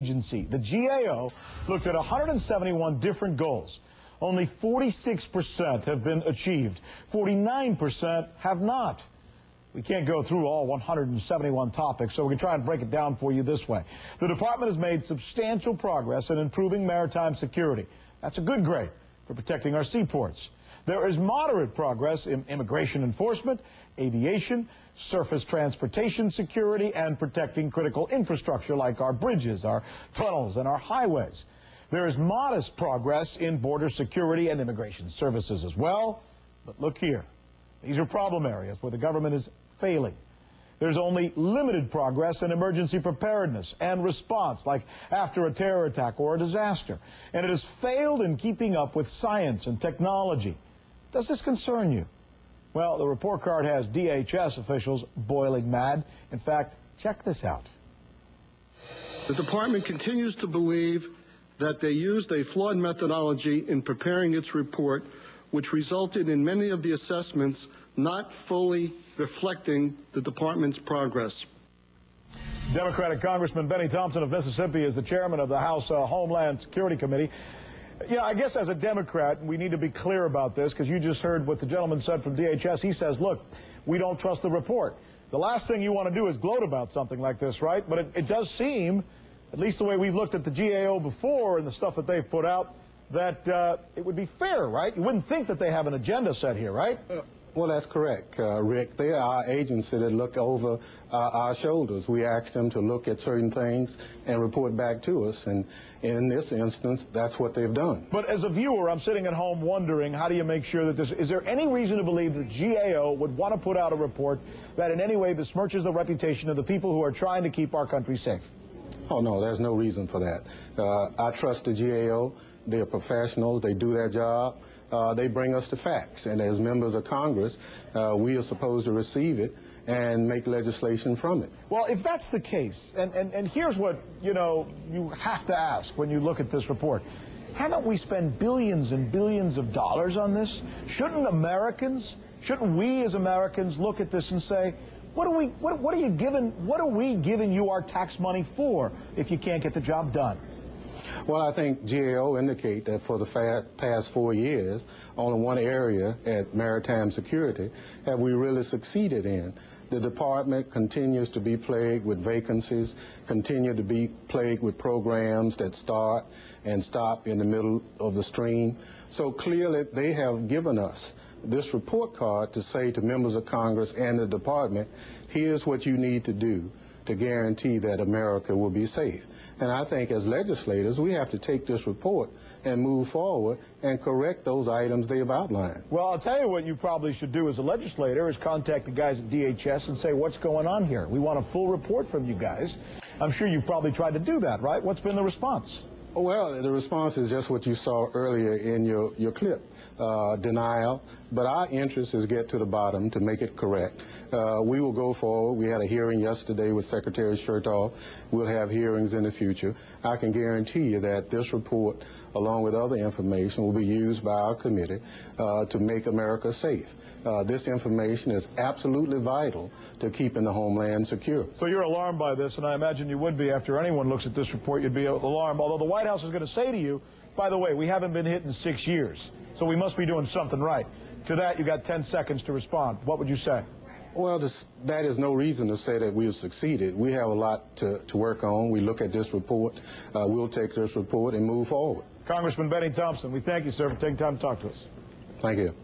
Agency, the GAO, looked at 171 different goals. Only 46% have been achieved. 49% have not. We can't go through all 171 topics, so we can try and break it down for you this way. The department has made substantial progress in improving maritime security. That's a good grade for protecting our seaports. There is moderate progress in immigration enforcement, aviation, surface transportation security, and protecting critical infrastructure like our bridges, our tunnels, and our highways. There is modest progress in border security and immigration services as well. But look here. These are problem areas where the government is failing. There's only limited progress in emergency preparedness and response, like after a terror attack or a disaster. And it has failed in keeping up with science and technology. Does this concern you? Well, the report card has DHS officials boiling mad. In fact, check this out. The department continues to believe that they used a flawed methodology in preparing its report, which resulted in many of the assessments not fully reflecting the department's progress. Democratic Congressman Bennie Thompson of Mississippi is the chairman of the House Homeland Security Committee. Yeah, I guess as a Democrat, we need to be clear about this, because you just heard what the gentleman said from DHS. He says, look, we don't trust the report. The last thing you want to do is gloat about something like this, right? But it does seem, at least the way we've looked at the GAO before and the stuff that they've put out, that it would be fair, right? You wouldn't think that they have an agenda set here, right? Well, that's correct, Rick. They are our agency that look over our shoulders. We ask them to look at certain things and report back to us, and in this instance, that's what they've done. But as a viewer, I'm sitting at home wondering, how do you make sure that this... Is there any reason to believe the GAO would want to put out a report that in any way besmirches the reputation of the people who are trying to keep our country safe? Oh, no, there's no reason for that. I trust the GAO. They're professionals. They do their job. They bring us the facts, and as members of Congress, we are supposed to receive it and make legislation from it. Well, if that's the case, and here's what, you have to ask when you look at this report. Haven't we spent billions and billions of dollars on this? Shouldn't we as Americans look at this and say, what are we giving you our tax money for if you can't get the job done? Well, I think GAO indicate that for the past 4 years, only one area at maritime security have we really succeeded in. The department continues to be plagued with vacancies, continue to be plagued with programs that start and stop in the middle of the stream. So clearly they have given us this report card to say to members of Congress and the department, here's what you need to do to guarantee that America will be safe. And I think as legislators, we have to take this report and move forward and correct those items they've outlined. Well, I'll tell you what you probably should do as a legislator is contact the guys at DHS and say, what's going on here? We want a full report from you guys. I'm sure you've probably tried to do that, right? What's been the response? Well, the response is just what you saw earlier in your clip, denial. But our interest is get to the bottom to make it correct. We will go forward. We had a hearing yesterday with Secretary Chertoff. We'll have hearings in the future. I can guarantee you that this report, along with other information, will be used by our committee to make America safe. This information is absolutely vital to keeping the homeland secure. So you're alarmed by this, and I imagine you would be after anyone looks at this report. You'd be alarmed, although the White House is going to say to you, by the way, we haven't been hit in 6 years, so we must be doing something right. To that, you got 10 seconds to respond. What would you say? Well, that is no reason to say that we have succeeded. We have a lot to work on. We look at this report. We'll take this report and move forward. Congressman Bennie Thompson, we thank you, sir, for taking time to talk to us. Thank you.